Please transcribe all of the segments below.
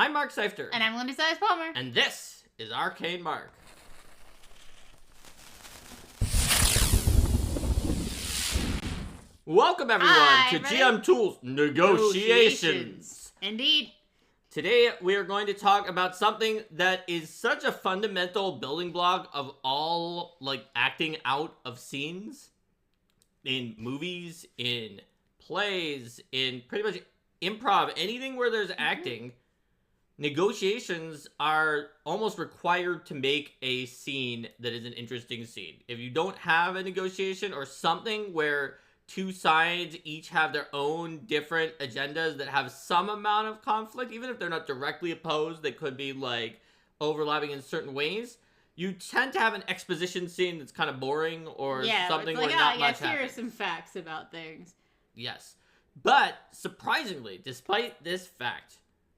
I'm Mark Seifter. And I'm Linda Size Palmer. And this is Arcane Mark. Welcome, everyone, to GM Tools Negotiations. Indeed. Today, we are going to talk about something that is such a fundamental building block of all, acting out of scenes in movies, in plays, in pretty much improv, anything where there's acting. Negotiations are almost required to make a scene that is an interesting scene. If you don't have a negotiation or something where two sides each have their own different agendas that have some amount of conflict, even if they're not directly opposed, they could be overlapping in certain ways. You tend to have an exposition scene that's kind of boring or something where not much happens. Here are some facts about things. Yes. But surprisingly, despite this fact,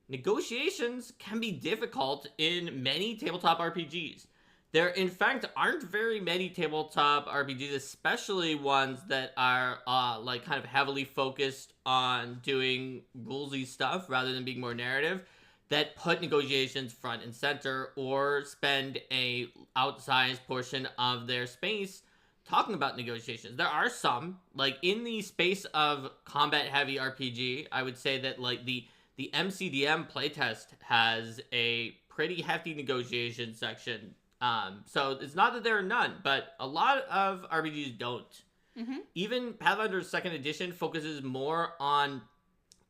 negotiations can be difficult in many tabletop RPGs. There, in fact, aren't very many tabletop RPGs, especially ones that are, kind of heavily focused on doing rulesy stuff rather than being more narrative, that put negotiations front and center or spend a outsized portion of their space talking about negotiations. There are some, in the space of combat-heavy RPG, I would say that, the MCDM playtest has a pretty hefty negotiation section. So it's not that there are none, but a lot of RPGs don't. Mm-hmm. Even Pathfinder 2nd Edition focuses more on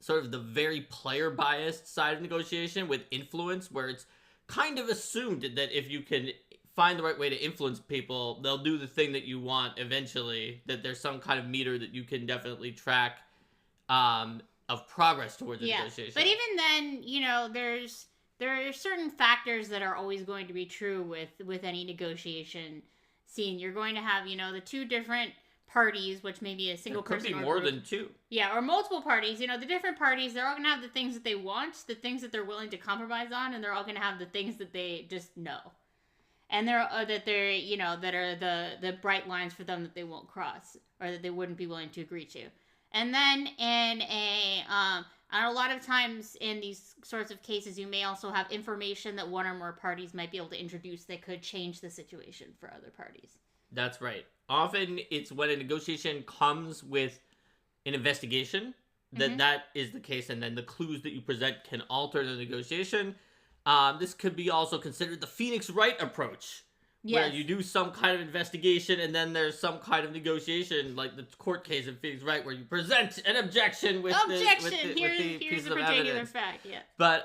sort of the very player-biased side of negotiation with influence, where it's kind of assumed that if you can find the right way to influence people, they'll do the thing that you want eventually, that there's some kind of meter that you can definitely track of progress towards the negotiation. But even then, there are certain factors that are always going to be true with any negotiation scene. You're going to have, the two different parties, which may be a single person. It could be more than two. Yeah, or multiple parties. The different parties, they're all going to have the things that they want, the things that they're willing to compromise on, and they're all going to have the things that they just know. And that are the bright lines for them that they won't cross, or that they wouldn't be willing to agree to. And then and a lot of times in these sorts of cases, you may also have information that one or more parties might be able to introduce that could change the situation for other parties. That's right. Often it's when a negotiation comes with an investigation that is the case, and then the clues that you present can alter the negotiation. This could be also considered the Phoenix Wright approach. Yes. Where you do some kind of investigation and then there's some kind of negotiation, like the court case in Phoenix Wright, where you present an objection with the piece of evidence. Fact, yeah. But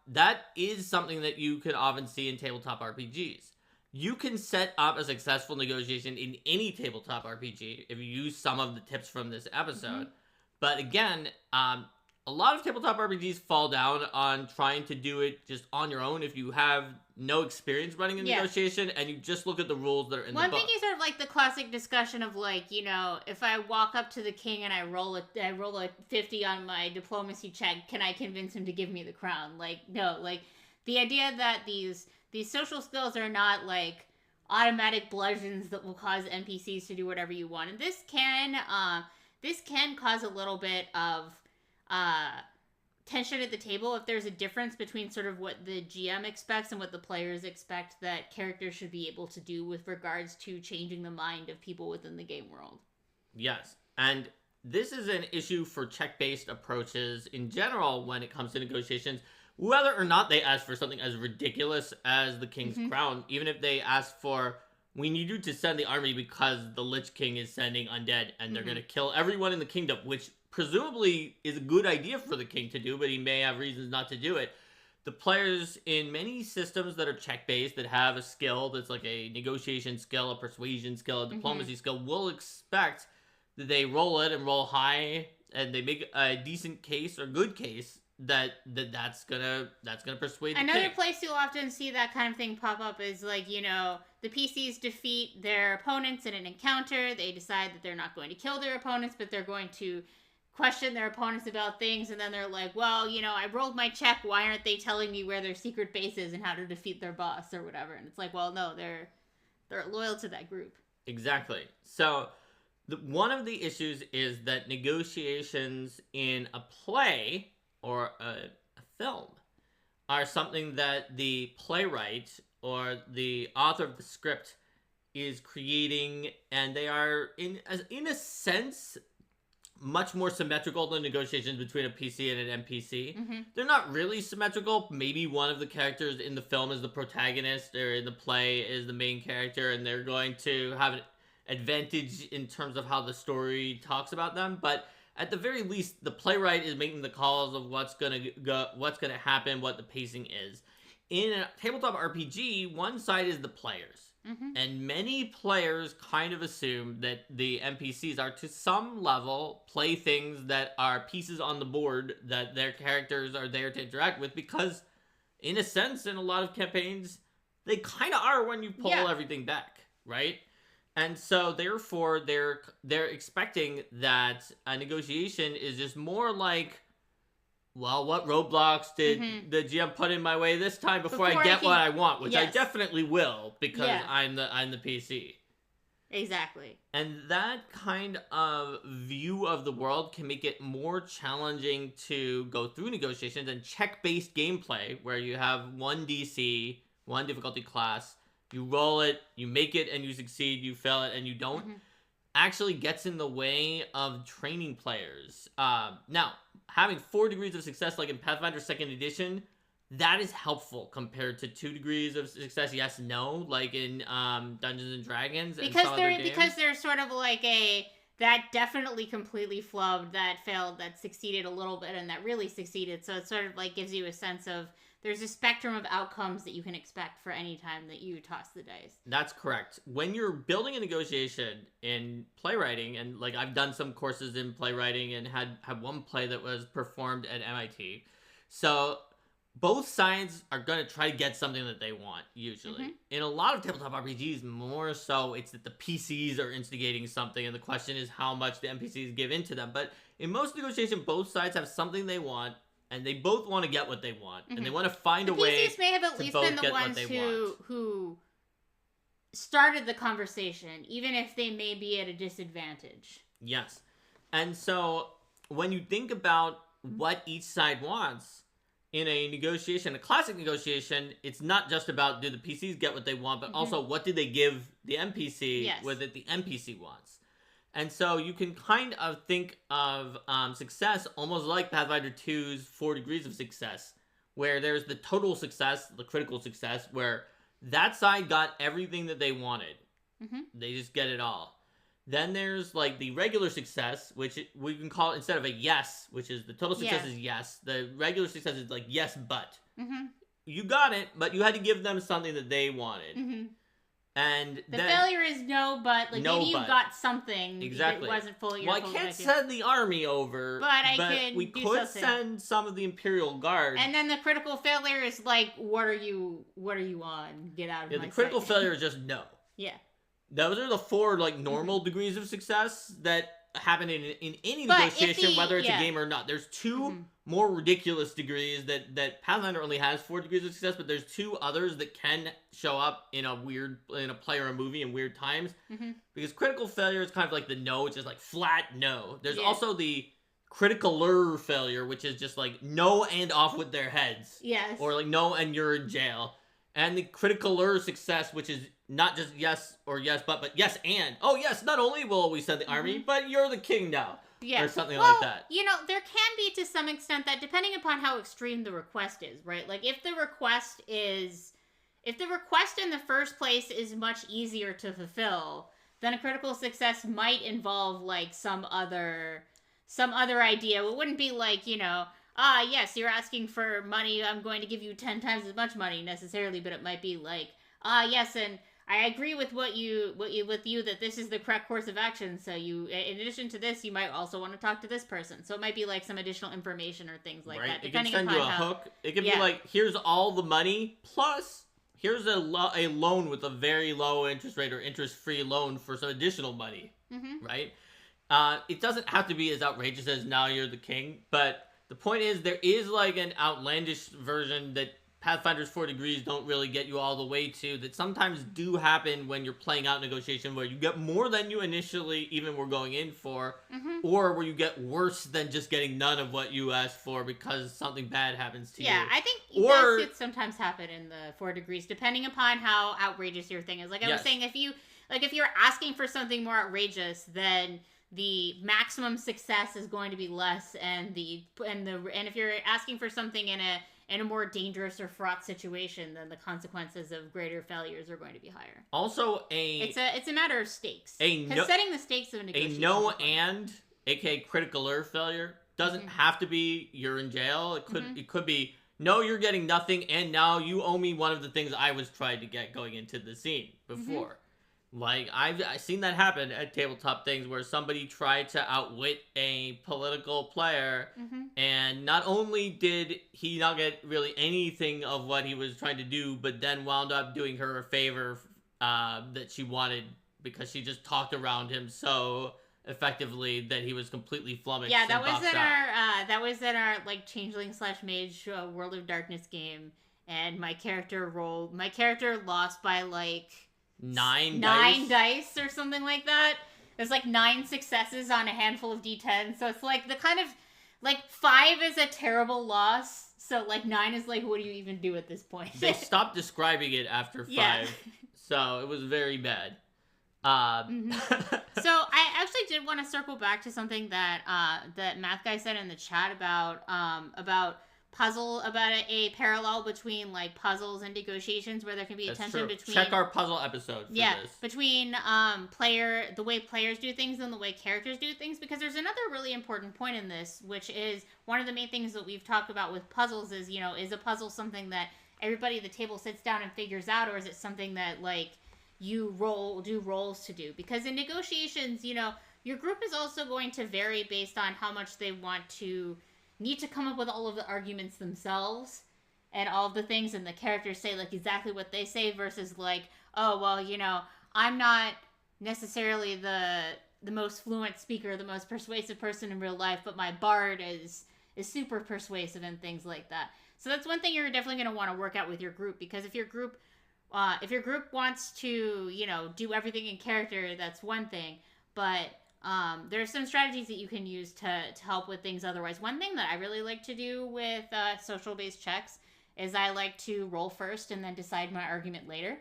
that is something that you can often see in tabletop RPGs. You can set up a successful negotiation in any tabletop RPG if you use some of the tips from this episode. Mm-hmm. But again, a lot of tabletop RPGs fall down on trying to do it just on your own if you have no experience running a negotiation and you just look at the rules that are in the book. One thing is sort of the classic discussion of if I walk up to the king and I roll a 50 on my diplomacy check, can I convince him to give me the crown? No, the idea that these social skills are not automatic bludgeons that will cause NPCs to do whatever you want. And this can cause a little bit of tension at the table if there's a difference between sort of what the GM expects and what the players expect that characters should be able to do with regards to changing the mind of people within the game world. Yes, and this is an issue for check-based approaches in general when it comes to negotiations, whether or not they ask for something as ridiculous as the King's Crown, even if they ask for, we need you to send the army because the Lich King is sending undead and they're going to kill everyone in the kingdom, which presumably is a good idea for the king to do, but he may have reasons not to do it. The players in many systems that are check-based, that have a skill that's like a negotiation skill, a persuasion skill, a diplomacy skill, will expect that they roll it and roll high, and they make a decent case or good case that's gonna persuade the Another king. Place you'll often see that kind of thing pop up is the PCs defeat their opponents in an encounter. They decide that they're not going to kill their opponents, but they're going to question their opponents about things, and then they're like, well, I rolled my check, why aren't they telling me where their secret base is and how to defeat their boss or whatever? And it's like, well, no, they're loyal to that group. Exactly. So one of the issues is that negotiations in a play or a film are something that the playwright or the author of the script is creating, and they are in a sense much more symmetrical than negotiations between a PC and an NPC. Mm-hmm. They're not really symmetrical. Maybe one of the characters in the film is the protagonist, or in the play is the main character, and they're going to have an advantage in terms of how the story talks about them. But at the very least, the playwright is making the calls of what's gonna happen, what the pacing is. In a tabletop RPG, one side is the players. Mm-hmm. And many players kind of assume that the NPCs are, to some level, playthings that are pieces on the board that their characters are there to interact with, because, in a sense, in a lot of campaigns, they kind of are when you pull everything back, right? And so, therefore, they're expecting that a negotiation is just more like, well, what roadblocks did the GM put in my way this time before I get what I want, which I definitely will, because I'm the PC. Exactly. And that kind of view of the world can make it more challenging to go through negotiations, and check-based gameplay, where you have one DC, one difficulty class, you roll it, you make it, and you succeed, you fail it, and you don't, actually gets in the way of training players. Now, having 4 degrees of success, like in Pathfinder 2nd Edition, that is helpful compared to 2 degrees of success, yes, no, like in Dungeons and Dragons. Because they're sort of like that definitely completely flubbed, that failed, that succeeded a little bit, and that really succeeded. So it sort of like gives you a sense of there's a spectrum of outcomes that you can expect for any time that you toss the dice. That's correct. When you're building a negotiation in playwriting, and like I've done some courses in playwriting and had one play that was performed at MIT. So both sides are going to try to get something that they want, usually. In a lot of tabletop RPGs, more so, it's that the PCs are instigating something, and the question is how much the NPCs give into them. But in most negotiations, both sides have something they want, and they both want to get what they want, and they want to find a way. The PCs may have at least been the ones who started the conversation, even if they may be at a disadvantage. Yes. And so when you think about what each side wants in a negotiation, a classic negotiation, it's not just about do the PCs get what they want, but also what did they give the NPC with it the NPC wants. And so you can kind of think of success almost like Pathfinder 2's 4 degrees of success, where there's the total success, the critical success, where that side got everything that they wanted. They just get it all. Then there's like the regular success, which we can call it, instead of a yes, which is the total success is yes, the regular success is like yes, but. You got it, but you had to give them something that they wanted. And the failure is no, but like maybe you got something that wasn't fully. Well, I can't send the army over, but we could send some of the Imperial Guard. And then the critical failure is like, what are you on? Get out of my sight. The critical failure is just no. Yeah. Those are the 4 like normal degrees of success that happen in any negotiation, whether it's a game or not. There's 2 more ridiculous degrees that Pathfinder only has 4 degrees of success, but there's 2 others that can show up in a play or a movie in weird times. Because critical failure is kind of like the no, it's just like flat no. There's also the critical failure, which is just like no and off with their heads. Yes. Or like no and you're in jail. And the critical success, which is not just yes or yes, but yes and. Oh, yes, not only will we send the army, but you're the king now. Yeah. Or something like that. You know, there can be to some extent that, depending upon how extreme the request is, right? Like, if the request in the first place is much easier to fulfill, then a critical success might involve, like, some other idea. It wouldn't be like, you know, yes, you're asking for money, I'm going to give you 10 times as much money necessarily, but it might be like, yes, and I agree with you that this is the correct course of action, so you, in addition to this, you might also want to talk to this person. So it might be like some additional information or things like that. It can send you a hook. It can be like, here's all the money, plus here's a loan with a very low interest rate or interest-free loan for some additional money, right? It doesn't have to be as outrageous as now you're the king, but the point is there is like an outlandish version that Pathfinder's 4 degrees don't really get you all the way to, that sometimes do happen when you're playing out negotiation, where you get more than you initially even were going in for, or where you get worse than just getting none of what you asked for because something bad happens to you. Yeah, I think that could sometimes happen in the 4 degrees, depending upon how outrageous your thing is. Like I was saying, if you're asking for something more outrageous, then the maximum success is going to be less, and if you're asking for something in a more dangerous or fraught situation, then the consequences of greater failures are going to be higher. Also, it's a matter of stakes. Because setting the stakes of a negotiation. aka critical alert failure, doesn't have to be you're in jail. It could be no, you're getting nothing, and now you owe me one of the things I was trying to get going into the scene before. Like, I've seen that happen at tabletop things where somebody tried to outwit a political player, and not only did he not get really anything of what he was trying to do, but then wound up doing her a favor that she wanted because she just talked around him so effectively that he was completely flummoxed. Yeah, that was in our like Changeling / Mage World of Darkness game, and my character lost by like nine dice or something like that. There's like 9 successes on a handful of d10, so it's like the kind of like 5 is a terrible loss, so like 9 is like, what do you even do at this point? They stopped describing it after 5, so it was very bad. So I actually did want to circle back to something that that Math Guy said in the chat about a parallel between like puzzles and negotiations, where there can be a tension between. Check our puzzle episode for this. Between the way players do things and the way characters do things, because there's another really important point in this, which is one of the main things that we've talked about with puzzles is, is a puzzle something that everybody at the table sits down and figures out, or is it something that like you do rolls to do? Because in negotiations, your group is also going to vary based on how much they need to come up with all of the arguments themselves and all of the things, and the characters say like exactly what they say versus like, oh, well, I'm not necessarily the most fluent speaker, the most persuasive person in real life, but my bard is super persuasive and things like that. So that's one thing you're definitely going to want to work out with your group, because if your group wants to, do everything in character, that's one thing, but there are some strategies that you can use to help with things otherwise. One thing that I really like to do with social-based checks is I like to roll first and then decide my argument later.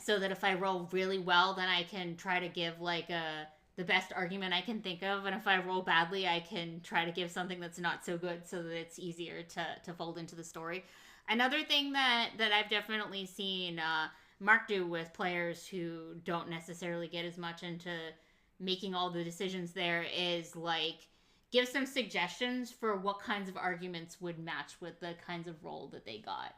So that if I roll really well, then I can try to give like the best argument I can think of. And if I roll badly, I can try to give something that's not so good so that it's easier to fold into the story. Another thing that I've definitely seen Mark do with players who don't necessarily get as much into making all the decisions there is like give some suggestions for what kinds of arguments would match with the kinds of roll that they got.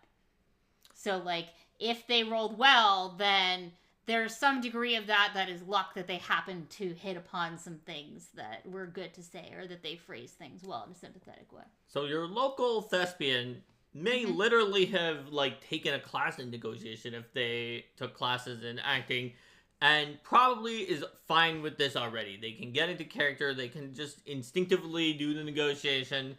So like if they rolled well, then there's some degree of that is luck, that they happen to hit upon some things that were good to say, or that they phrase things well in a sympathetic way. So your local thespian may literally have like taken a class in negotiation if they took classes in acting, and probably is fine with this already. They can get into character, they can just instinctively do the negotiation.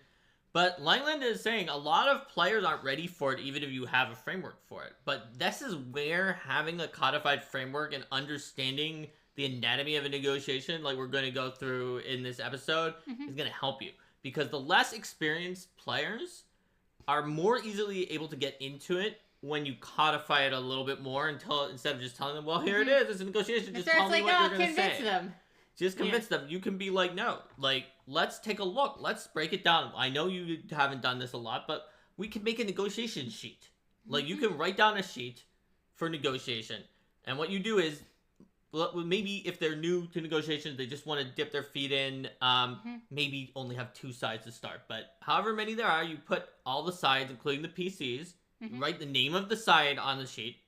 But Langland is saying a lot of players aren't ready for it, even if you have a framework for it. But this is where having a codified framework and understanding the anatomy of a negotiation, like we're going to go through in this episode, is going to help you. Because the less experienced players are more easily able to get into it when you codify it a little bit more, instead of just telling them, well, here it is, it's a negotiation, just tell me what you're going to say. Convince them. Just convince them. You can be like, no, like, let's take a look. Let's break it down. I know you haven't done this a lot, but we can make a negotiation sheet. Like, you can write down a sheet for negotiation. And what you do is, maybe if they're new to negotiations, they just want to dip their feet in, maybe only have 2 sides to start. But however many there are, you put all the sides, including the PCs, write the name of the side on the sheet,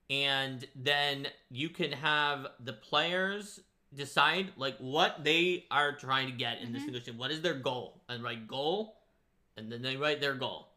and then you can have the players decide like what they are trying to get in this negotiation. What is their goal? And write goal, and then they write their goal.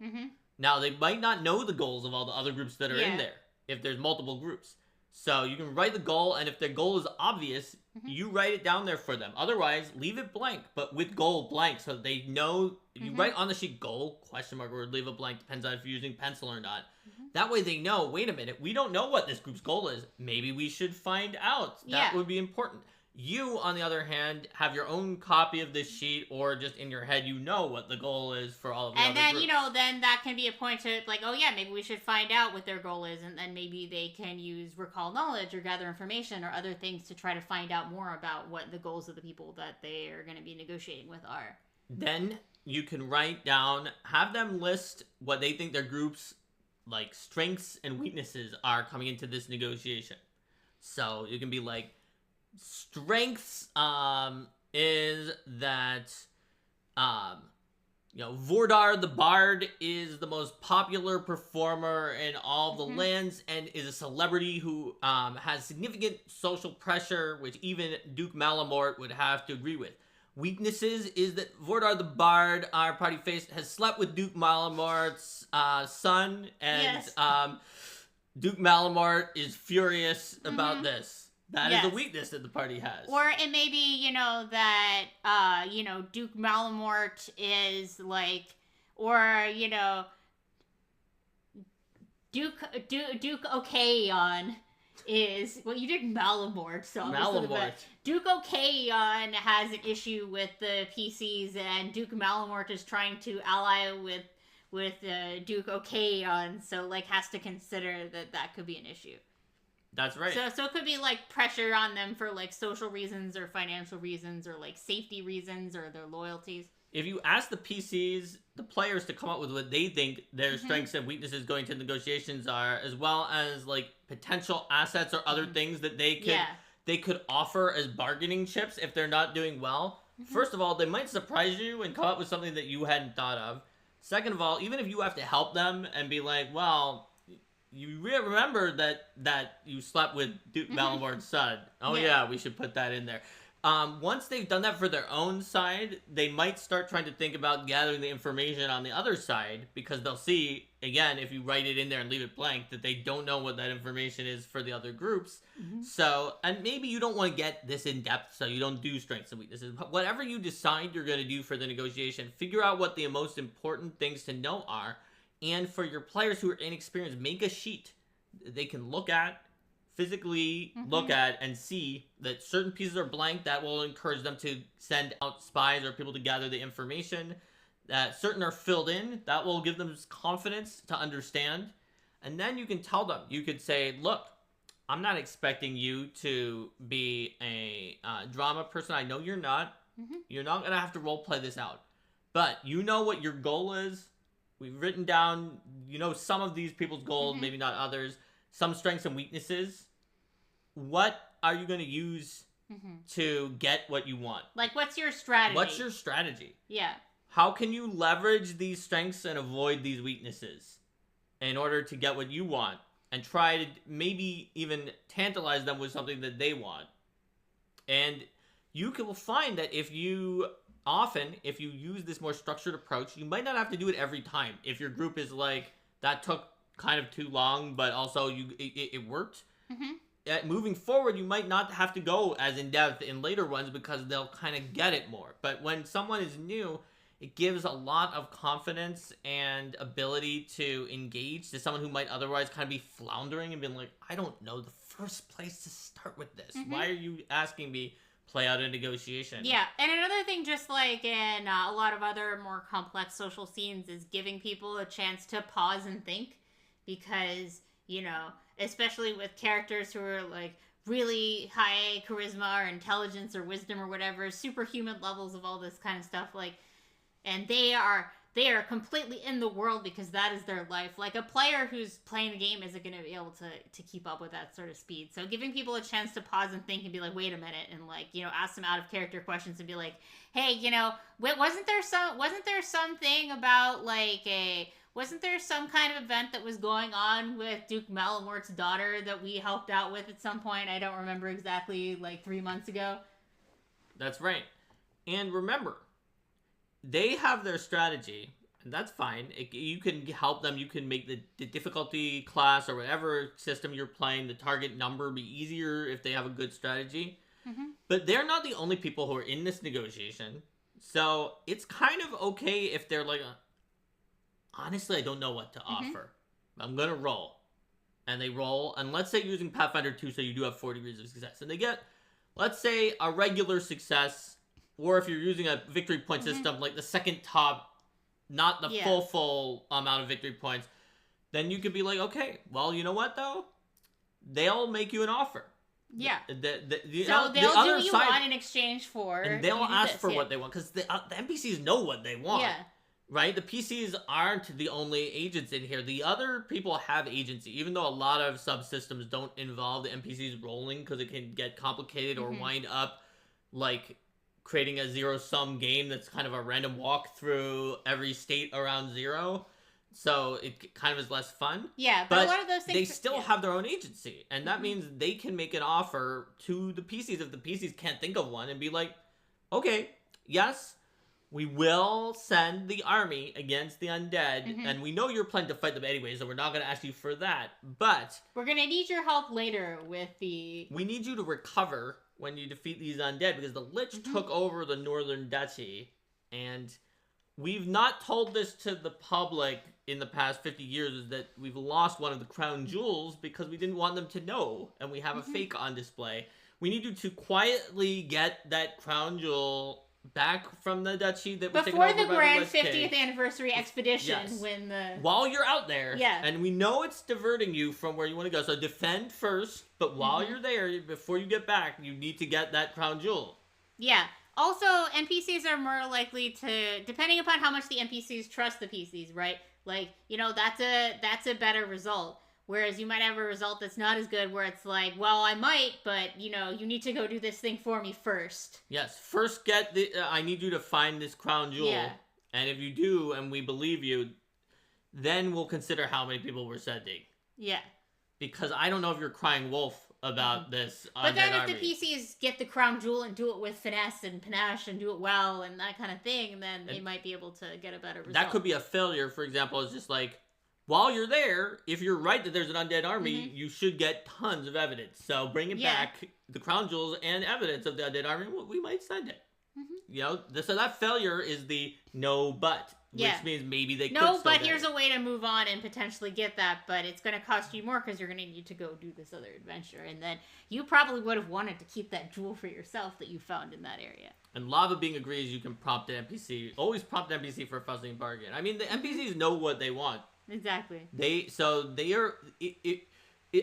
Now, they might not know the goals of all the other groups that are in there, if there's multiple groups. So you can write the goal, and if the goal is obvious, Mhm. you write it down there for them. Otherwise, leave it blank, but with goal blank, so they know. You Mhm. write on the sheet goal, question mark, or leave it blank, depends on if you're using pencil or not. Mhm. That way they know, wait a minute, we don't know what this group's goal is. Maybe we should find out. That Yeah. would be important. You, on the other hand, have your own copy of this sheet, or just in your head, you know what the goal is for all of the And other then, groups. you know, then that can be a point to, like, oh yeah, maybe we should find out what their goal is, and then maybe they can use recall knowledge or gather information or other things to try to find out more about what the goals of the people that they are going to be negotiating with are. Then you can write down, have them list what they think their group's like strengths and weaknesses are coming into this negotiation. So you can be like, strengths is that Vordar the Bard is the most popular performer in all the Mhm. lands and is a celebrity who has significant social pressure, which even Duke Malamort would have to agree with. Weaknesses is that Vordar the Bard, our party face, has slept with Duke Malamort's son, and Yes. Duke Malamort is furious about Mhm. this. That is a Yes. weakness that the party has. Or it may be, that, Duke Malamort is like, or, Duke Okayon is, well, you did Malamort, so I'm just looking Malamort. at Duke Okayon has an issue with the PCs, and Duke Malamort is trying to ally with Duke Okayon, so like has to consider that could be an issue. That's right. So it could be like pressure on them for like social reasons or financial reasons or like safety reasons or their loyalties. If you ask the PCs, the players, to come up with what they think their Mhm. strengths and weaknesses going to negotiations are, as well as like potential assets or other Mhm. things that they could Yeah. they could offer as bargaining chips if they're not doing well. Mhm. First of all, they might surprise you and come up with something that you hadn't thought of. Second of all, even if you have to help them and be like, well, you remember that you slept with Duke Mhm. Malamort's son. Oh Yeah. yeah, we should put that in there. Once they've done that for their own side, they might start trying to think about gathering the information on the other side, because they'll see, again, if you write it in there and leave it blank, that they don't know what that information is for the other groups. Mhm. So, and maybe you don't want to get this in depth, so you don't do strengths and weaknesses. But whatever you decide you're going to do for the negotiation, figure out what the most important things to know are. And for your players who are inexperienced, make a sheet they can look at, physically look Mhm. at, and see that certain pieces are blank. That will encourage them to send out spies or people to gather the information. That certain are filled in. That will give them confidence to understand. And then you can tell them. You could say, look, I'm not expecting you to be a drama person. I know you're not. Mhm. You're not going to have to role play this out. But you know what your goal is. We've written down, some of these people's goals, Mhm. maybe not others. Some strengths and weaknesses. What are you going to use Mhm. to get what you want? Like, what's your strategy? What's your strategy? Yeah. How can you leverage these strengths and avoid these weaknesses in order to get what you want? And try to maybe even tantalize them with something that they want. And you will find that if you use this more structured approach, you might not have to do it every time. If your group is like, that took kind of too long, but also it worked. Mhm. Moving forward, you might not have to go as in depth in later ones, because they'll kind of get it more. But when someone is new, it gives a lot of confidence and ability to engage to someone who might otherwise kind of be floundering and being like, I don't know the first place to start with this. Mhm. Why are you asking me play out a negotiation? Yeah, and another thing, just like in a lot of other more complex social scenes, is giving people a chance to pause and think, because especially with characters who are like really high charisma or intelligence or wisdom or whatever, superhuman levels of all this kind of stuff, like, and they are completely in the world because that is their life. Like, a player who's playing the game isn't going to be able to keep up with that sort of speed. So giving people a chance to pause and think and be like, wait a minute, and like, ask some out of character questions and be like, hey, wasn't there something about like wasn't there some kind of event that was going on with Duke Malamort's daughter that we helped out with at some point? I don't remember exactly, like 3 months ago. That's right. And remember, they have their strategy, And that's fine. You can help them. You can make the difficulty class or whatever system you're playing, the target number, be easier if they have a good strategy. But they're not the only people who are in this negotiation. So it's kind of okay if they're like, honestly, I don't know what to offer. I'm going to roll. And they roll. And let's say using Pathfinder 2, so you do have 4 degrees of success. And they get, let's say, a regular success. Or if you're using a victory point system, like the second top, not the full amount of victory points, then you could be like, okay, well, you know what, though? They'll make you an offer. Yeah. So they'll do what you want in exchange for... And they'll ask for what they want, because the NPCs know what they want. Yeah. Right? The PCs aren't the only agents in here. The other people have agency, even though a lot of subsystems don't involve the NPCs rolling, because it can get complicated or wind up, like... creating a zero-sum game that's kind of a random walk through every state around 0. So it kind of is less fun. Yeah, but a lot of those things... they still have their own agency. And that means they can make an offer to the PCs if the PCs can't think of one and be like, okay, yes, we will send the army against the undead. And we know you're planning to fight them anyway, so we're not going to ask you for that. But... we're going to need your help later with the... we need you to recover... when you defeat these undead, because the Lich took over the Northern Duchy, and we've not told this to the public in the past 50 years, is that we've lost one of the crown jewels because we didn't want them to know, and we have a fake on display. We need you to quietly get that crown jewel back from the duchy that was taken over by the before the grand Lich 50th King. Anniversary expedition, when the... while you're out there, Yeah. and we know it's diverting you from where you want to go, so defend first, but while you're there, before you get back, you need to get that crown jewel. Yeah. Also, NPCs are more likely to, depending upon how much the NPCs trust the PCs, right? Like, you know, that's a better result. Whereas you might have a result that's not as good, where it's like, well, I might, but, you know, you need to go do this thing for me first. Yes, first get the, I need you to find this crown jewel. Yeah. And if you do, and we believe you, then we'll consider how many people we're sending. Yeah. Because I don't know if you're crying wolf about this But then if army. the PCs get the crown jewel and do it with finesse and panache and do it well and that kind of thing, then they might be able to get a better result. That could be a failure, for example, is just like, while you're there, if you're right that there's an undead army, you should get tons of evidence. So bring it back, the crown jewels and evidence of the undead army, we might send it. You know, so that failure is the no but, which means maybe they could No, still but get here's it. a way to move on and potentially get that, but it's going to cost you more because you're going to need to go do this other adventure. And then you probably would have wanted to keep that jewel for yourself that you found in that area. And Lava Being agrees you can prompt an NPC, always prompt an NPC for a fuzzing bargain. I mean, the NPCs know what they want. Exactly. They are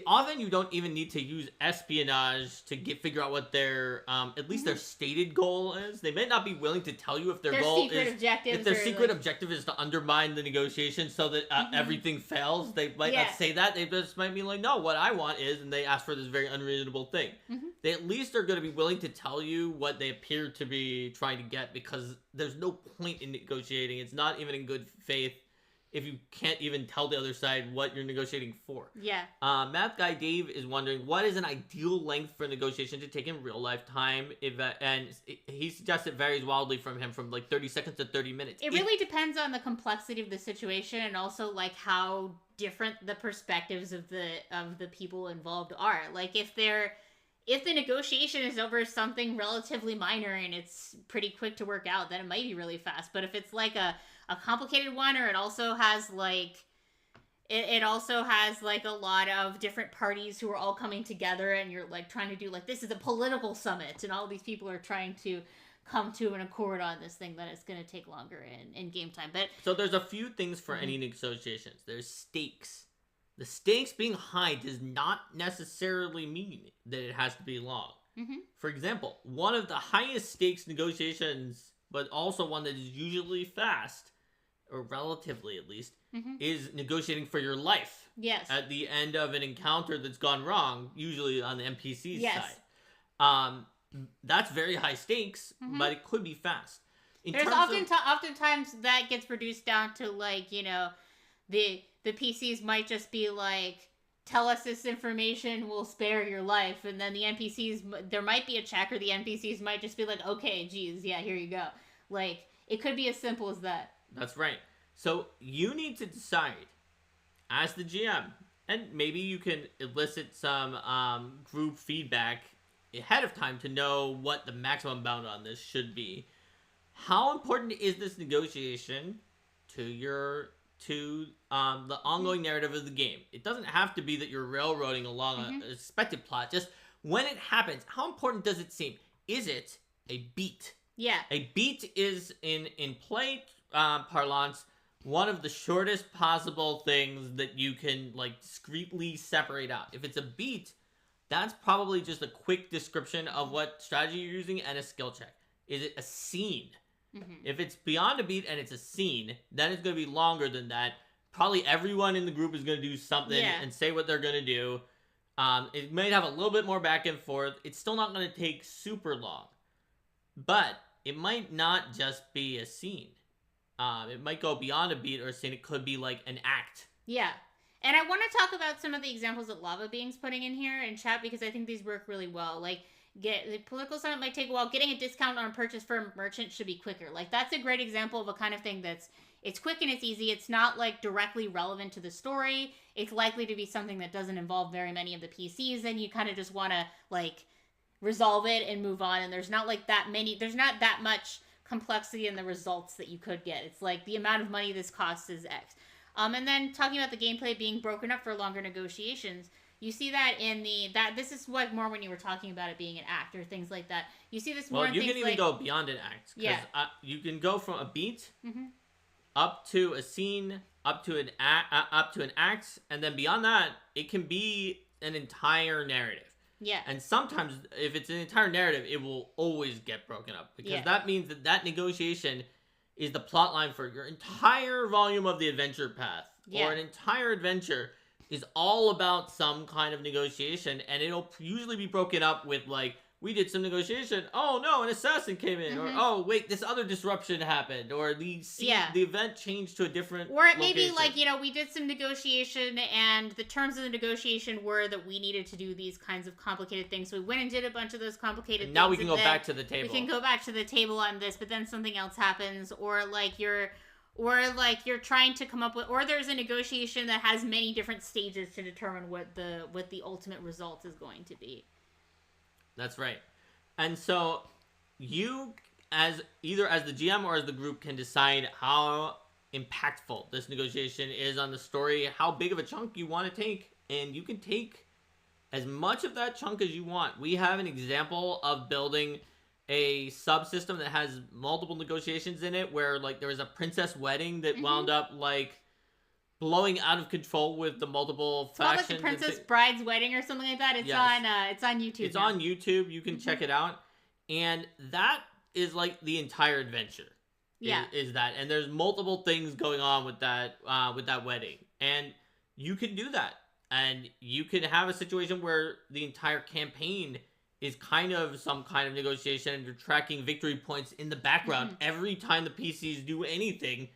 often you don't even need to use espionage to figure out what their at least their stated goal is. They may not be willing to tell you if their goal is objectives if their secret objective is to undermine the negotiation so that everything fails. They might not say that. They just might be like, no, what I want is, and they ask for this very unreasonable thing. They at least are going to be willing to tell you what they appear to be trying to get, because there's no point in negotiating. It's not even in good faith if you can't even tell the other side what you're negotiating for. Yeah. Math Guy Dave is wondering, what is an ideal length for negotiation to take in real life time? And he suggests it varies wildly from like 30 seconds to 30 minutes. It really depends on the complexity of the situation, and also like how different the perspectives of the people involved are. Like if the negotiation is over something relatively minor and it's pretty quick to work out, then it might be really fast. But if it's like a complicated one, or it also has like a lot of different parties who are all coming together, and you're like trying to do like, this is a political summit and all these people are trying to come to an accord on this thing, then it's going to take longer in game time. But so there's a few things for any negotiations. There's stakes. The stakes being high does not necessarily mean that it has to be long. For example, one of the highest stakes negotiations, but also one that is usually fast, or relatively at least, is negotiating for your life. Yes. At the end of an encounter that's gone wrong, usually on the NPC side. That's very high stakes, but it could be fast. There's oftentimes that gets reduced down to like, you know, the PCs might just be like, tell us this information, we'll spare your life. And then the NPCs, there might be a check, or the NPCs might just be like, okay, geez, yeah, here you go. Like, it could be as simple as that. That's right. So you need to decide as the GM, and maybe you can elicit some group feedback ahead of time to know what the maximum bound on this should be. How important is this negotiation to the ongoing narrative of the game? It doesn't have to be that you're railroading along a expected plot. Just when it happens, how important does it seem? Is it a beat? Yeah. A beat is in play parlance one of the shortest possible things that you can like discreetly separate out. If it's a beat, that's probably just a quick description of what strategy you're using and a skill check. Is it a scene? If it's beyond a beat and it's a scene, then it's going to be longer than that. Probably everyone in the group is going to do something and say what they're going to do. It might have a little bit more back and forth. It's still not going to take super long. But it might not just be a scene. It might go beyond a beat or a scene. It could be like an act. Yeah. And I want to talk about some of the examples that Lava Being's putting in here in chat because I think these work really well. Like, the political summit might take a while. Getting a discount on purchase for a merchant should be quicker. Like, that's a great example of a kind of thing it's quick and it's easy. It's not, like, directly relevant to the story. It's likely to be something that doesn't involve very many of the PCs, and you kind of just want to, like, resolve it and move on. And there's not, like, there's not that much complexity in the results that you could get. It's like, the amount of money this costs is X. And then talking about the gameplay being broken up for longer negotiations, you see that this is like more when you were talking about it being an act or things like that. You see this more in things like... Well, you can even go beyond an act. Yeah. You can go from a beat up to a scene, up to an act, and then beyond that, it can be an entire narrative. Yeah. And sometimes, if it's an entire narrative, it will always get broken up. Because that means that negotiation is the plot line for your entire volume of the adventure path. Yeah. Or an entire adventure is all about some kind of negotiation, and it'll usually be broken up with, like, we did some negotiation, oh no, an assassin came in, or oh wait, this other disruption happened, or the event changed to a different or it may be location. like, you know, we did some negotiation, and the terms of the negotiation were that we needed to do these kinds of complicated things, so we went and did a bunch of those complicated things. Now we can go back to the table. We can go back to the table on this, but then something else happens, or you're trying to come up with, or there's a negotiation that has many different stages to determine what the ultimate result is going to be. That's right. And so you, either as the GM or as the group, can decide how impactful this negotiation is on the story, how big of a chunk you want to take, and you can take as much of that chunk as you want. We have an example of building a subsystem that has multiple negotiations in it, where like there was a princess wedding that wound up like blowing out of control with the multiple factions. It's like the Princess Bride's Wedding or something like that. It's on YouTube. It's on YouTube. You can check it out, and that is like the entire adventure. Yeah, is that, and there's multiple things going on with that wedding, and you can do that, and you can have a situation where the entire campaign is kind of some kind of negotiation, and you're tracking victory points in the background every time the PCs do anything.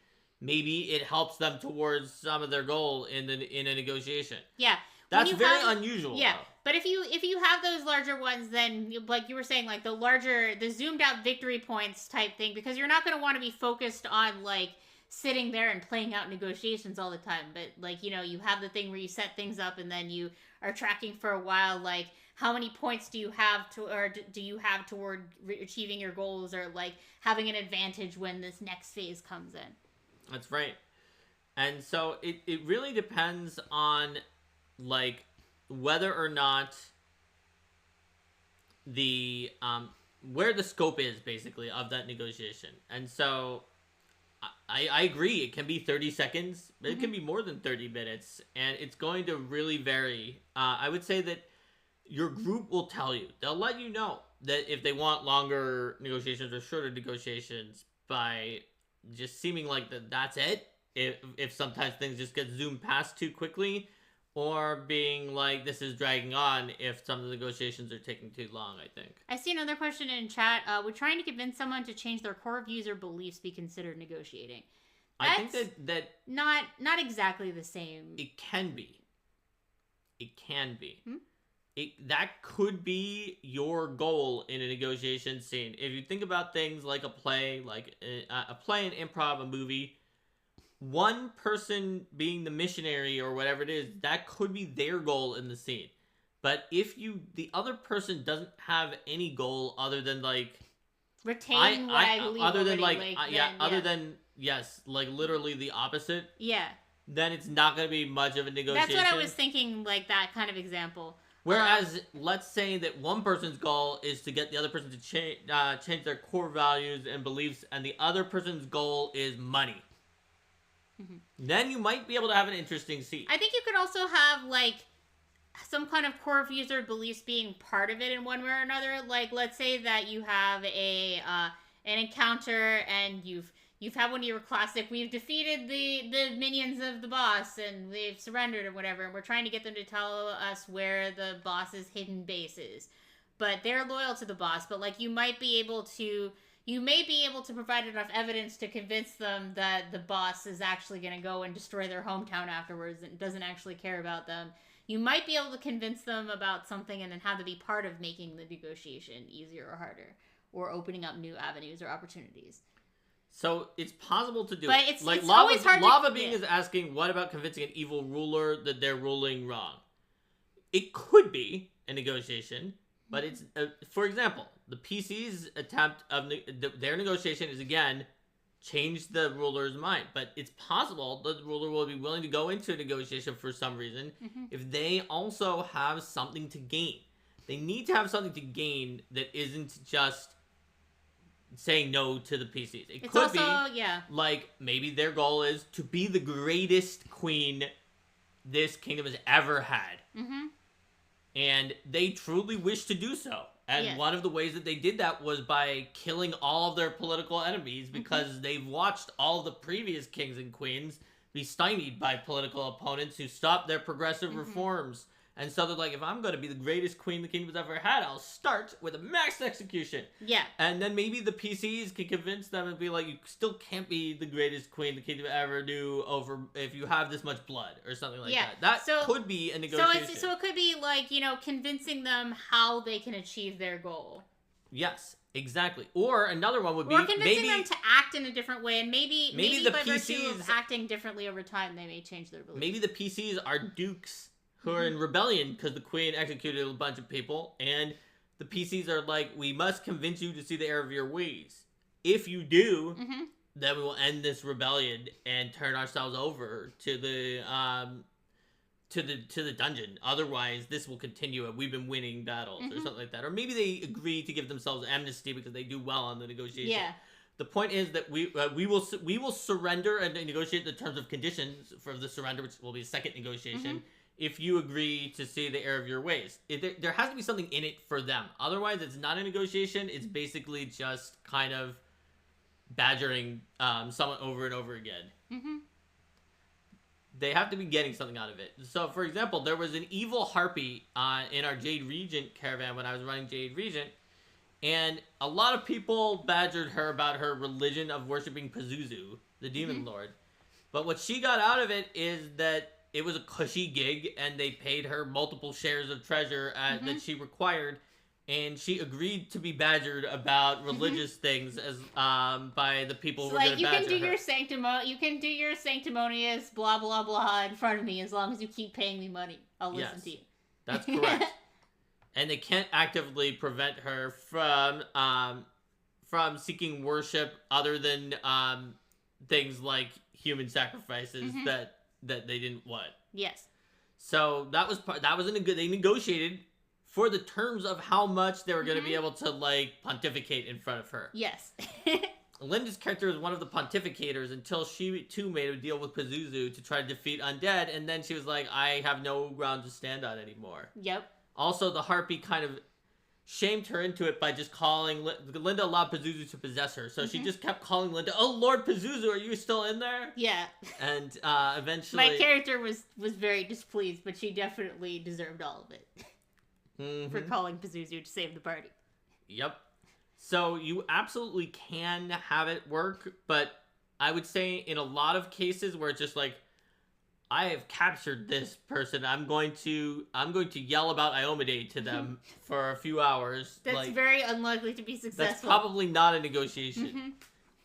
Maybe it helps them towards some of their goal in a negotiation. Yeah, that's very unusual. Yeah, though. But if you have those larger ones, then like you were saying, like the zoomed out victory points type thing, because you're not going to want to be focused on like sitting there and playing out negotiations all the time. But like, you know, you have the thing where you set things up and then you are tracking for a while, like how many points do you have do you have toward achieving your goals, or like having an advantage when this next phase comes in. That's right. And so it really depends on like whether or not the where the scope is basically of that negotiation. And so I agree, it can be 30 seconds, but it can be more than 30 minutes, and it's going to really vary. I would say that your group will tell you. They'll let you know that if they want longer negotiations or shorter negotiations by just seeming like that's it, if sometimes things just get zoomed past too quickly, or being like this is dragging on if some of the negotiations are taking too long. I think I see another question in chat. Would trying to convince someone to change their core views or beliefs be considered negotiating? I think that not exactly the same. It can be that could be your goal in a negotiation scene. If you think about things like a play, like a play, an improv, a movie, one person being the missionary or whatever it is, that could be their goal in the scene. But if the other person doesn't have any goal other than like retain what I believe other than already, other than yes, like literally the opposite. Yeah. Then it's not going to be much of a negotiation. That's what I was thinking, like that kind of example. Whereas, let's say that one person's goal is to get the other person to change their core values and beliefs, and the other person's goal is money. Mm-hmm. Then you might be able to have an interesting scene. I think you could also have, like, some kind of core views or beliefs being part of it in one way or another. Like, let's say that you have an encounter and you've had one of your classic, we've defeated the minions of the boss and they've surrendered or whatever, and we're trying to get them to tell us where the boss's hidden base is. But they're loyal to the boss, but like you may be able to provide enough evidence to convince them that the boss is actually going to go and destroy their hometown afterwards and doesn't actually care about them. You might be able to convince them about something and then have to be part of making the negotiation easier or harder, or opening up new avenues or opportunities. So it's possible to do but it. It's, like it's Lava, always hard Lava Being is asking, what about convincing an evil ruler that they're ruling wrong? It could be a negotiation, but it's, for example, the PC's attempt of their negotiation is, again, change the ruler's mind. But it's possible that the ruler will be willing to go into a negotiation for some reason if they also have something to gain. They need to have something to gain that isn't just saying no to the PCs. It could be, like, maybe their goal is to be the greatest queen this kingdom has ever had. Mm-hmm. And they truly wish to do so. And one of the ways that they did that was by killing all of their political enemies, because they've watched all the previous kings and queens be stymied by political opponents who stopped their progressive reforms. And so they're like, if I'm going to be the greatest queen the kingdom's ever had, I'll start with a mass execution. Yeah. And then maybe the PCs can convince them and be like, you still can't be the greatest queen the kingdom ever knew over if you have this much blood or something like that. That could be a negotiation. So it could be like, you know, convincing them how they can achieve their goal. Yes, exactly. Or another one would be, or convincing them to act in a different way, and maybe the by PCs, virtue of acting differently over time, they may change their beliefs. Maybe the PCs are dukes who are in rebellion because the queen executed a bunch of people, and the PCs are like, we must convince you to see the error of your ways. If you do, then we will end this rebellion and turn ourselves over to the dungeon. Otherwise, this will continue, and we've been winning battles or something like that. Or maybe they agree to give themselves amnesty because they do well on the negotiation. Yeah. The point is that we will surrender and negotiate the terms of conditions for the surrender, which will be a second negotiation. If you agree to see the error of your ways. There has to be something in it for them. Otherwise, it's not a negotiation. It's basically just kind of badgering someone over and over again. They have to be getting something out of it. So, for example, there was an evil harpy in our Jade Regent caravan when I was running Jade Regent. And a lot of people badgered her about her religion of worshiping Pazuzu, the demon lord. But what she got out of it is that it was a cushy gig, and they paid her multiple shares of treasure that she required, and she agreed to be badgered about religious things as by the people who were going to badger her. You can do your sanctimonious blah blah blah in front of me as long as you keep paying me money. I'll listen to you. That's correct. And they can't actively prevent her from seeking worship other than things like human sacrifices that they didn't want. Yes. So they negotiated for the terms of how much they were going to be able to like pontificate in front of her. Yes. Linda's character is one of the pontificators until she too made a deal with Pazuzu to try to defeat undead, and then she was like, I have no ground to stand on anymore. Yep. Also, the harpy kind of shamed her into it by just calling Linda allowed Pazuzu to possess her, so she just kept calling Linda, "Oh Lord Pazuzu, are you still in there?" Yeah. And eventually, my character was very displeased, but she definitely deserved all of it for calling Pazuzu to save the party. Yep. So you absolutely can have it work, but I would say in a lot of cases where it's just like, I have captured this person. I'm going to yell about Iomedae to them for a few hours. That's very unlikely to be successful. That's probably not a negotiation.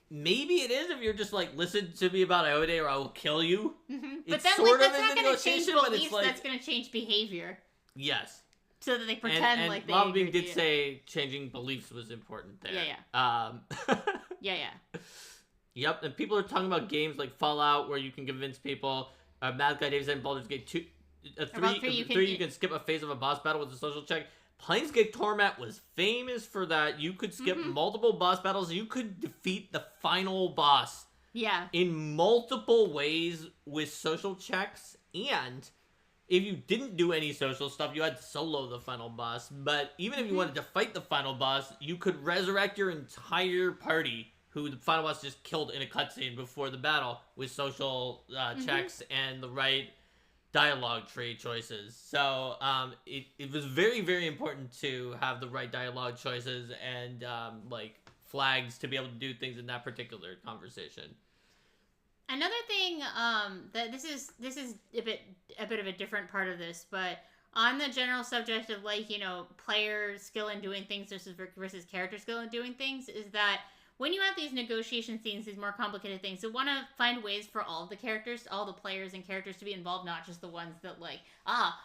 maybe it is if you're just like, listen to me about Iode or I will kill you. But It's then sort that's of a not going to change negotiation, but beliefs. it's like, That's going to change behavior. yes. So that they pretend and like they Lava agree Bean with did you. say changing beliefs was important there. Yeah. Yeah. Yep, and people are talking about games like Fallout where you can convince people. Mad Guy Dave said in Baldur's Gate 2, About 3, three, you can skip a phase of a boss battle with a social check. Planescape Torment was famous for that. You could skip multiple boss battles. You could defeat the final boss Yeah. in multiple ways with social checks. And if you didn't do any social stuff, you had to solo the final boss. But even if you wanted to fight the final boss, you could resurrect your entire party, who the final boss just killed in a cutscene before the battle, with social checks and the right dialogue tree choices. So it was very, very important to have the right dialogue choices and like flags to be able to do things in that particular conversation. Another thing, that this is a bit of a different part of this, but on the general subject of like, you know, player skill in doing things versus character skill in doing things, is that when you have these negotiation scenes, these more complicated things, you want to find ways for all of the characters, all the players and characters to be involved, not just the ones that like,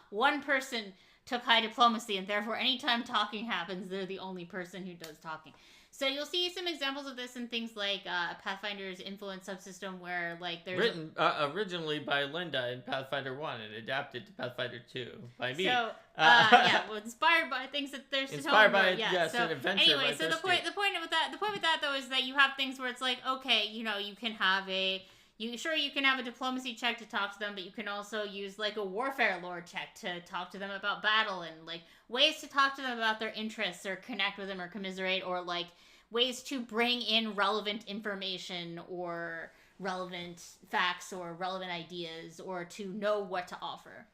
one person took high diplomacy and therefore anytime talking happens, they're the only person who does talking. So you'll see some examples of this in things like Pathfinder's influence subsystem, where like there's written originally by Linda in Pathfinder 1 and adapted to Pathfinder 2 by me. So yeah, well, inspired by things that there's inspired by yes, so, an adventure. Anyway, by so the point with that though is that you have things where it's like, okay, you know, you can have you can have a diplomacy check to talk to them, but you can also use like a warfare lore check to talk to them about battle, and like ways to talk to them about their interests or connect with them or commiserate, or like ways to bring in relevant information or relevant facts or relevant ideas, or to know what to offer.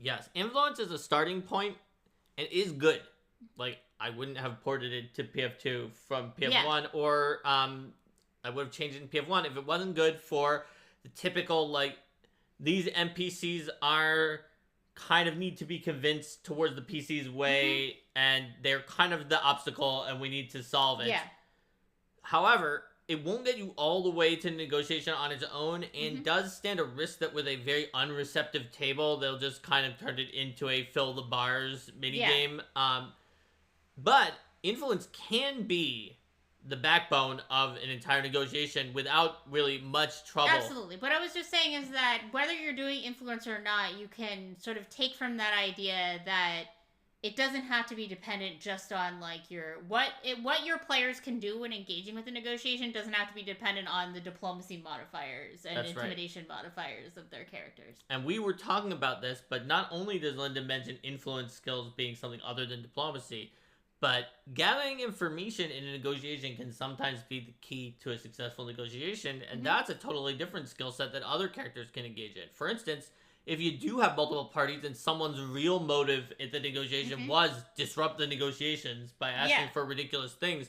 Yes, influence is a starting point and is good. Like, I wouldn't have ported it to PF2 from PF1, or I would have changed it in PF1 if it wasn't good for the typical, like, these NPCs are kind of need to be convinced towards the PC's way, and they're kind of the obstacle, and we need to solve it. Yeah. However, it won't get you all the way to negotiation on its own, and does stand a risk that with a very unreceptive table, they'll just kind of turn it into a fill the bars minigame. But influence can be the backbone of an entire negotiation without really much trouble. Absolutely. What I was just saying is that whether you're doing influence or not, you can sort of take from that idea that it doesn't have to be dependent just on like what your players can do when engaging with the negotiation doesn't have to be dependent on the diplomacy modifiers and intimidation modifiers of their characters. And we were talking about this, but not only does Linda mention influence skills being something other than diplomacy, but gathering information in a negotiation can sometimes be the key to a successful negotiation, and that's a totally different skill set that other characters can engage in. For instance, if you do have multiple parties and someone's real motive in the negotiation was disrupt the negotiations by asking for ridiculous things,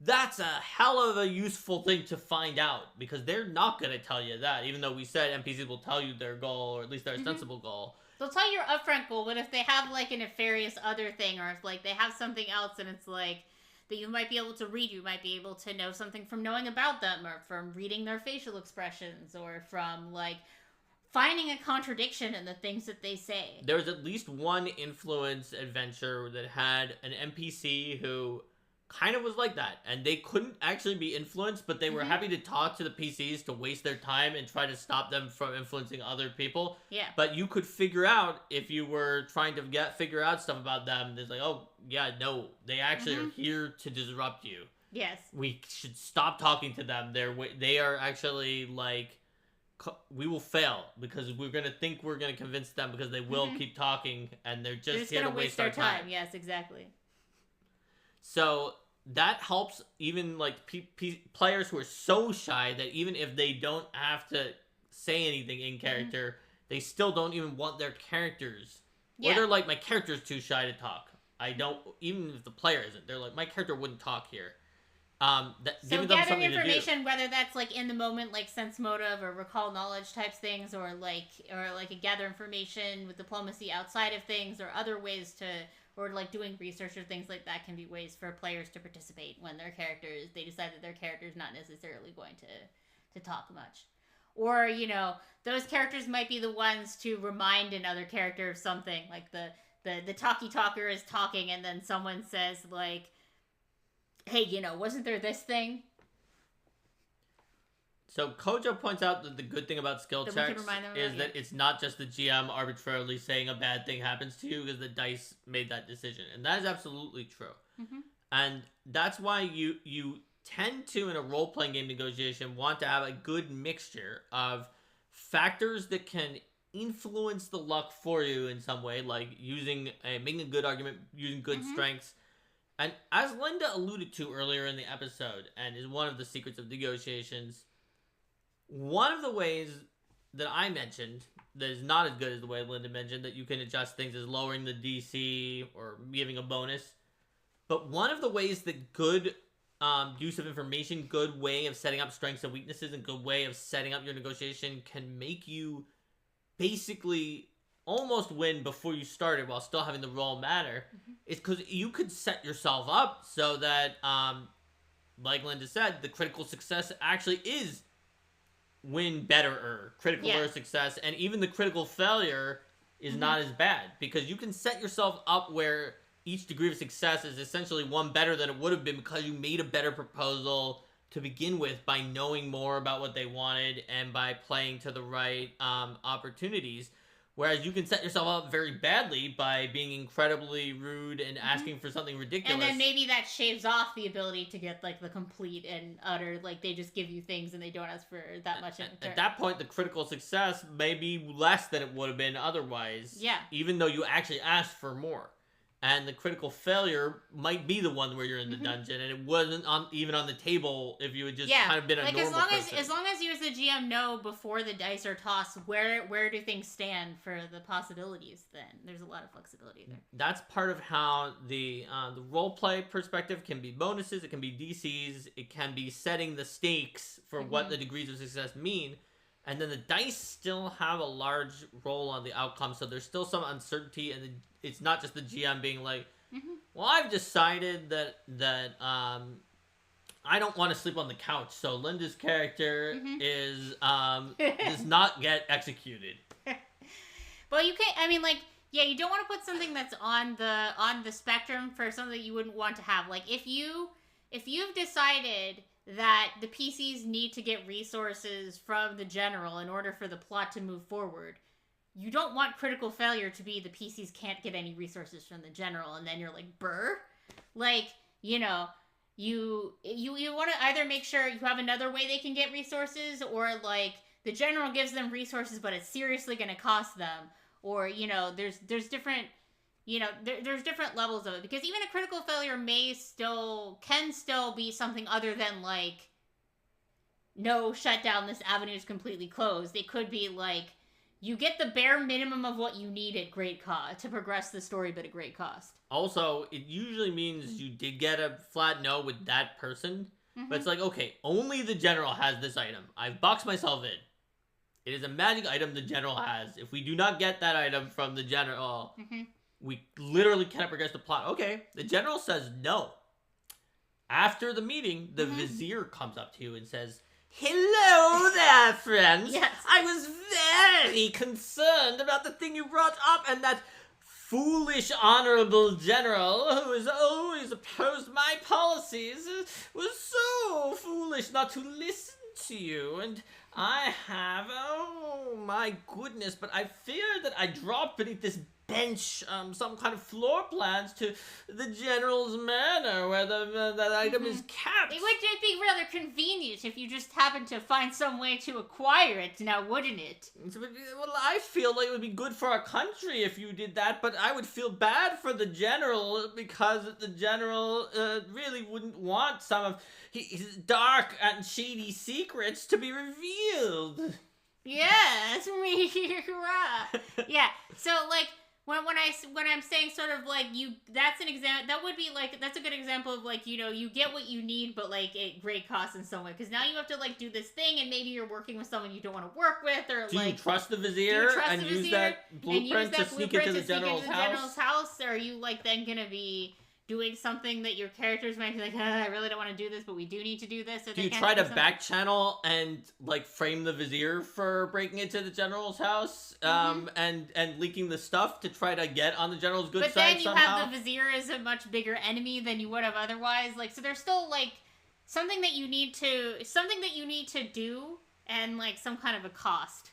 that's a hell of a useful thing to find out, because they're not going to tell you that, even though we said NPCs will tell you their goal, or at least their sensible goal. They'll tell you your upfront goal, but if they have like a nefarious other thing, or if like they have something else and it's like that you might be able to read, you might be able to know something from knowing about them, or from reading their facial expressions, or from like finding a contradiction in the things that they say. There was at least one influence adventure that had an NPC who kind of was like that, and they couldn't actually be influenced, but they were happy to talk to the PCs to waste their time and try to stop them from influencing other people. Yeah. But you could figure out, if you were trying to figure out stuff about them, there's like, oh, yeah, no, they actually are here to disrupt you. Yes. We should stop talking to them. They are actually like, we will fail because we're going to think we're going to convince them, because they will keep talking, and they're just here to waste our time. Yes, exactly. So that helps even like players who are so shy that even if they don't have to say anything in character, they still don't even want their characters. Or they're like, my character's too shy to talk. I don't, even if the player isn't, they're like, my character wouldn't talk here. that, So giving them gathering something to do. information, whether that's like in the moment, like sense motive or recall knowledge types things, or like a gather information with diplomacy outside of things, or other ways to, or like doing research or things like that can be ways for players to participate when they decide that their character's not necessarily going to talk much. Or, those characters might be the ones to remind another character of something. Like the talkie talker is talking and then someone says like, hey, wasn't there this thing? So Kojo points out that the good thing about skill That we can checks remind them is about, that it's not just the GM arbitrarily saying a bad thing happens to you because the dice made that decision. And that is absolutely true. Mm-hmm. And that's why you tend to, in a role-playing game negotiation, want to have a good mixture of factors that can influence the luck for you in some way, like making a good argument, using good Mm-hmm. strengths. And as Linda alluded to earlier in the episode, and is one of the secrets of negotiations, one of the ways that I mentioned that is not as good as the way Linda mentioned, that you can adjust things, is lowering the DC or giving a bonus. But one of the ways that good use of information, good way of setting up strengths and weaknesses, and good way of setting up your negotiation can make you basically almost win before you started while still having the roll matter, is because you could set yourself up so that, like Linda said, the critical success actually is win better, critical or success, and even the critical failure is not as bad, because you can set yourself up where each degree of success is essentially one better than it would have been because you made a better proposal to begin with by knowing more about what they wanted and by playing to the right opportunities. Whereas you can set yourself up very badly by being incredibly rude and asking for something ridiculous. And then maybe that shaves off the ability to get like the complete and utter, like they just give you things and they don't ask for that much in return. At that point, the critical success may be less than it would have been otherwise. Yeah. Even though you actually asked for more. And the critical failure might be the one where you're in the dungeon, and it wasn't even on the table if you had just kind of been a normal person. As long as you as the GM know before the dice are tossed where do things stand for the possibilities, then there's a lot of flexibility there. That's part of how the role play perspective can be bonuses, it can be DCs, it can be setting the stakes for what the degrees of success mean. And then the dice still have a large role on the outcome, so there's still some uncertainty, and it's not just the GM being like, well, I've decided that I don't want to sleep on the couch, so Linda's character is does not get executed. Well, you can't. I mean, like, yeah, you don't want to put something that's on the spectrum for something that you wouldn't want to have. Like, if you've decided that the PCs need to get resources from the general in order for the plot to move forward, you don't want critical failure to be the PCs can't get any resources from the general, and then you're like, brr? Like, you want to either make sure you have another way they can get resources, or like the general gives them resources but it's seriously going to cost them, or there's different there's different levels of it, because even a critical failure can still be something other than like, no, shut down, this avenue is completely closed. It could be like, you get the bare minimum of what you need at great cost to progress the story, but at great cost. Also, it usually means you did get a flat no with that person, but it's like, okay, only the general has this item. I've boxed myself in. It is a magic item the general has. If we do not get that item from the general, we literally cannot progress the plot. Okay, the general says no. After the meeting, the vizier comes up to you and says, hello there, friends. Yes. I was very concerned about the thing you brought up, and that foolish honorable general who has always opposed my policies was so foolish not to listen to you, and I have, oh my goodness, but I fear that I dropped beneath this bench some kind of floor plans to the general's manor where that item is kept. It would be rather convenient if you just happened to find some way to acquire it now, wouldn't it? Well, I feel like it would be good for our country if you did that, but I would feel bad for the general because the general really wouldn't want some of his dark and shady secrets to be revealed. Yes, me, right. Yeah, so, like, when I'm saying sort of like that's an example. That would be like that's a good example of like you get what you need, but like at great cost in some way. Because now you have to like do this thing, and maybe you're working with someone you don't want to work with, or do like. You trust the vizier and use that blueprint to sneak into the general's house? Or are you like then gonna be doing something that your characters might be like, I really don't want to do this, but we do need to do this. Do you try to back channel and like frame the vizier for breaking into the general's house, and leaking the stuff to try to get on the general's good side somehow? But then you have the vizier as a much bigger enemy than you would have otherwise. Like, so there's still like something that you need to do, and like some kind of a cost.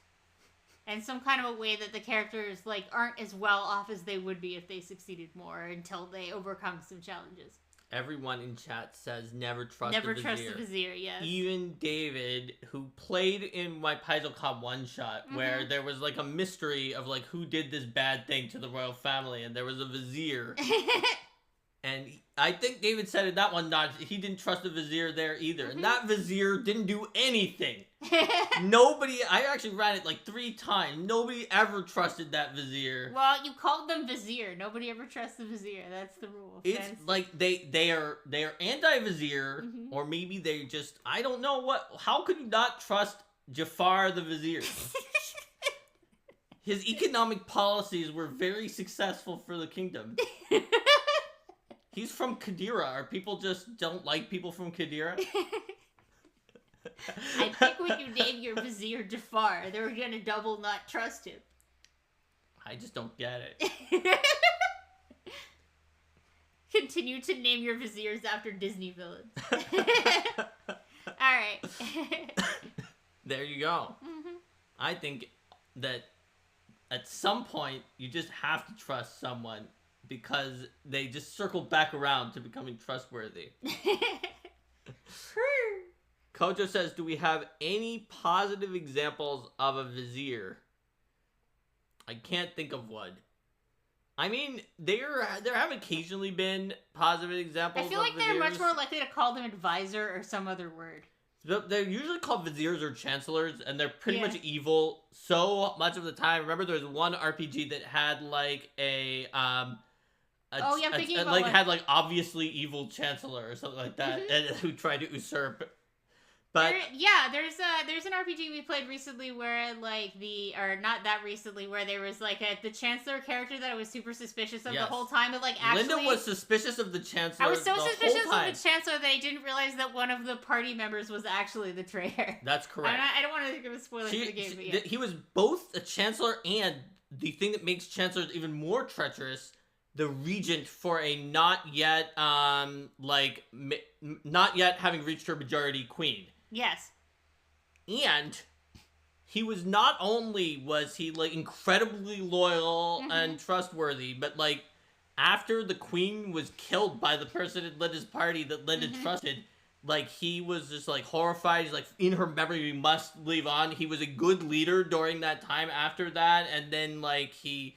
And some kind of a way that the characters, like, aren't as well off as they would be if they succeeded more until they overcome some challenges. Everyone in chat says never trust the vizier. Never trust the vizier, yes. Even David, who played in my PaizoCon one-shot, where there was, like, a mystery of, like, who did this bad thing to the royal family, and there was a vizier. And I think David said in that one, he didn't trust the vizier there either. And that vizier didn't do anything. Nobody, I actually ran it like 3 times. Nobody ever trusted that vizier. Well, you called them vizier. Nobody ever trusts the vizier. That's the rule. It's like they are anti-vizier, or maybe they just, I don't know what. How could you not trust Jafar the vizier? His economic policies were very successful for the kingdom. He's from Qadira. Or people just don't like people from Qadira? I think when you name your vizier Jafar, they were gonna double not trust him. I just don't get it. Continue to name your viziers after Disney villains. Alright. There you go. I think that at some point, you just have to trust someone because they just circle back around to becoming trustworthy. Kojo says, do we have any positive examples of a vizier? I can't think of one. I mean, there have occasionally been positive examples of viziers. I feel like they're much more likely to call them advisor or some other word. They're usually called viziers or chancellors, and they're pretty much evil so much of the time. Remember, there was one RPG that had like had like obviously evil chancellor or something like that, and who tried to usurp. But there's an RPG we played recently where not that recently, where there was like the chancellor character that I was super suspicious of the whole time, but like actually Linda was suspicious of the chancellor. I was so suspicious of the chancellor that I didn't realize that one of the party members was actually the traitor. That's correct. I don't want to give a spoiler for the game, but he was both a chancellor and the thing that makes chancellors even more treacherous, the regent for a not yet having reached her majority queen. Yes. And he was not only like incredibly loyal and trustworthy, but like after the queen was killed by the person in Linda's party that Linda trusted, like he was just like horrified. He's like, in her memory, we must leave on. He was a good leader during that time after that, and then like he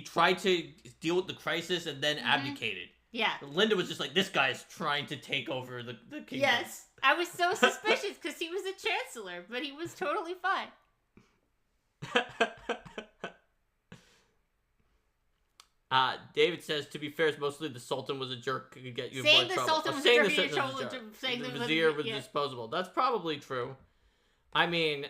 tried to deal with the crisis and then abdicated. Yeah. Linda was just like, this guy's trying to take over the kingdom. Yes. I was so suspicious because he was a chancellor, but he was totally fine. David says, to be fair, it's mostly the Sultan was a jerk who could get you saying in more the trouble. Sultan was a jerk in trouble. The vizier was disposable. That's probably true. I mean,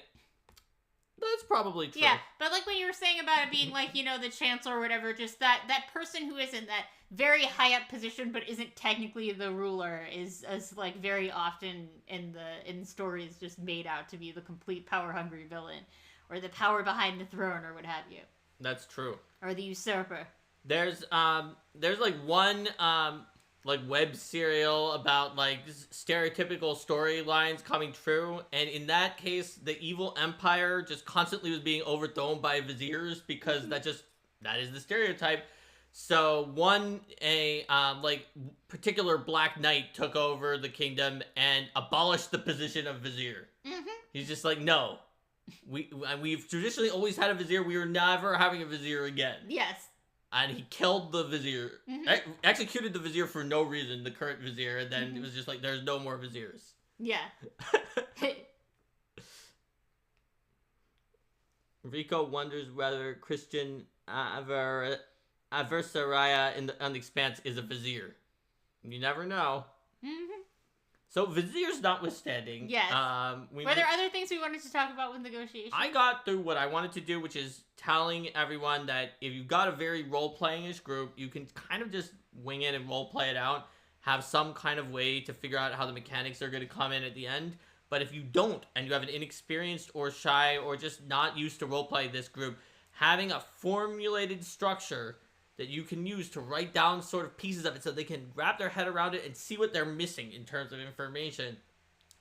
that's probably true. Yeah, but like when you were saying about it being like, the chancellor or whatever, just that person who is in that very high up position but isn't technically the ruler is like very often in stories just made out to be the complete power hungry villain or the power behind the throne or what have you. That's true. Or the usurper. There's like one like web serial about like stereotypical storylines coming true, and in that case the evil empire just constantly was being overthrown by viziers because that is the stereotype. So particular black knight took over the kingdom and abolished the position of vizier. He's just like, no, we've traditionally always had a vizier, we are never having a vizier again. Yes. And he killed the vizier, executed the vizier for no reason, the current vizier, and then it was just like, there's no more viziers. Yeah. Rico wonders whether Christian adversaria on the expanse is a vizier. You never know. Mm-hmm. So viziers notwithstanding, Yes. Were there other things we wanted to talk about with negotiations? I got through what I wanted to do, which is telling everyone that if you've got a very role-playing-ish group, you can kind of just wing it and role-play it out. Have some kind of way to figure out how the mechanics are going to come in at the end. But if you don't, and you have an inexperienced or shy or just not used to role-play this group, having a formulated structure that you can use to write down sort of pieces of it so they can wrap their head around it and see what they're missing in terms of information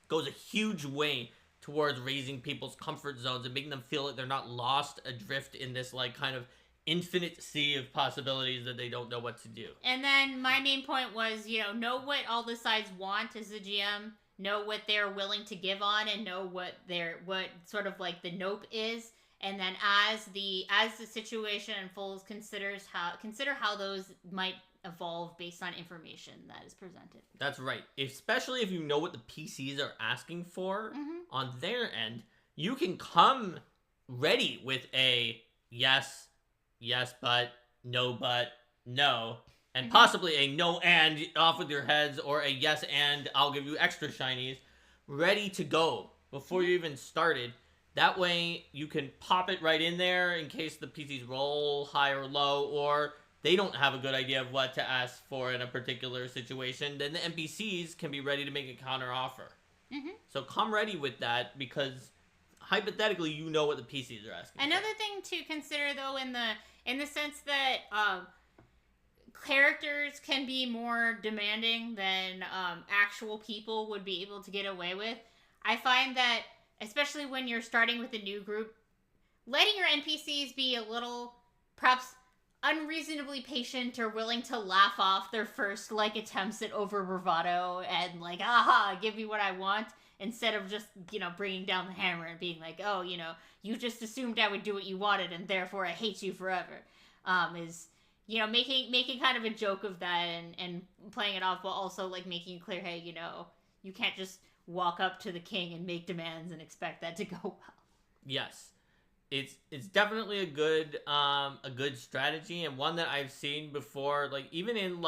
goes a huge way towards raising people's comfort zones and making them feel like they're not lost adrift in this like kind of infinite sea of possibilities that they don't know what to do. And then my main point was, know what all the sides want as a GM, know what they're willing to give on, and know what sort of like the nope is. And then as the situation unfolds, consider how those might evolve based on information that is presented. That's right. Especially if you know what the PCs are asking for on their end, you can come ready with a yes, but, no, and possibly a no and off with your heads, or a yes and I'll give you extra shinies, ready to go before you even started. That way, you can pop it right in there in case the PCs roll high or low, or they don't have a good idea of what to ask for in a particular situation. Then the NPCs can be ready to make a counter offer. So come ready with that, because hypothetically, you know what the PCs are asking. Another thing to consider, though, in the sense that characters can be more demanding than actual people would be able to get away with. I find that, especially when you're starting with a new group, letting your NPCs be a little, perhaps, unreasonably patient or willing to laugh off their first, attempts at over bravado and, aha, give me what I want, instead of just, bringing down the hammer and being like, oh, you just assumed I would do what you wanted and therefore I hate you forever, is, making kind of a joke of that and playing it off while also, making it clear, hey, you can't just walk up to the king and make demands and expect that to go well. Yes. It's definitely a good strategy, and one that I've seen before, even in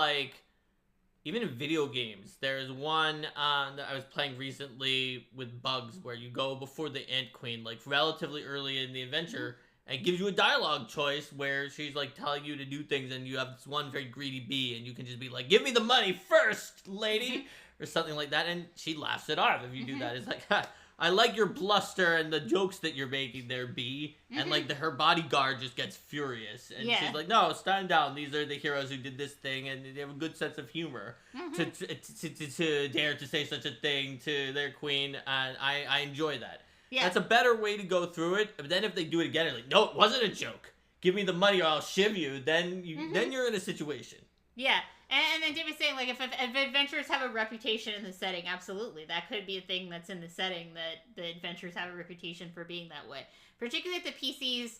video games. There's one that I was playing recently with Bugs where you go before the Ant Queen, relatively early in the adventure, and it gives you a dialogue choice where she's telling you to do things, and you have this one very greedy bee, and you can just be like, give me the money first, lady! Or something like that, and she laughs it off if you do that. It's like, ha, I like your bluster and the jokes that you're making there, bee. And her bodyguard just gets furious, and she's like, no, stand down. These are the heroes who did this thing, and they have a good sense of humor to dare to say such a thing to their queen, and I enjoy that. Yeah. That's a better way to go through it. But then if they do it again, like, no, it wasn't a joke. Give me the money or I'll shiv you. Then you're in a situation. Yeah. And then David's saying, if adventurers have a reputation in the setting, absolutely. That could be a thing that's in the setting, that the adventurers have a reputation for being that way. Particularly if the PCs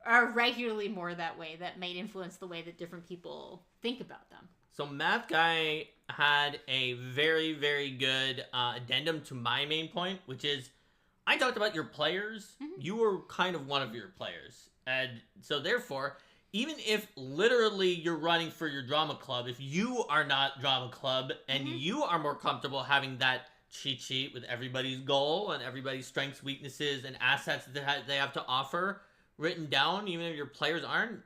are regularly more that way. That might influence the way that different people think about them. So Math Guy had a very, very good addendum to my main point, which is, I talked about your players. You were kind of one of your players. And so therefore, even if literally you're running for your drama club, if you are not drama club and you are more comfortable having that cheat sheet with everybody's goal and everybody's strengths, weaknesses, and assets that they have to offer written down, even if your players aren't,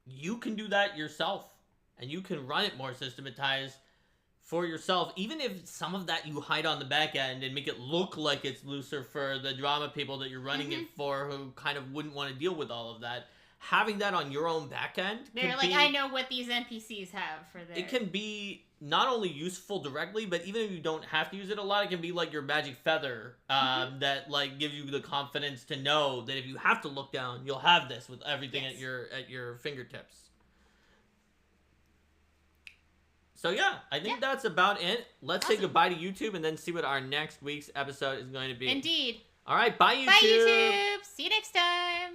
you can do that yourself. And you can run it more systematized for yourself, even if some of that you hide on the back end and make it look like it's looser for the drama people that you're running it for, who kind of wouldn't want to deal with all of that. Having that on your own back end, they're like, I know what these NPCs have for their... It can be not only useful directly, but even if you don't have to use it a lot, it can be like your magic feather that gives you the confidence to know that if you have to look down, you'll have this with everything at your fingertips. So yeah, I think that's about it. Let's say goodbye to YouTube and then see what our next week's episode is going to be. Indeed. All right, bye YouTube. Bye YouTube. See you next time.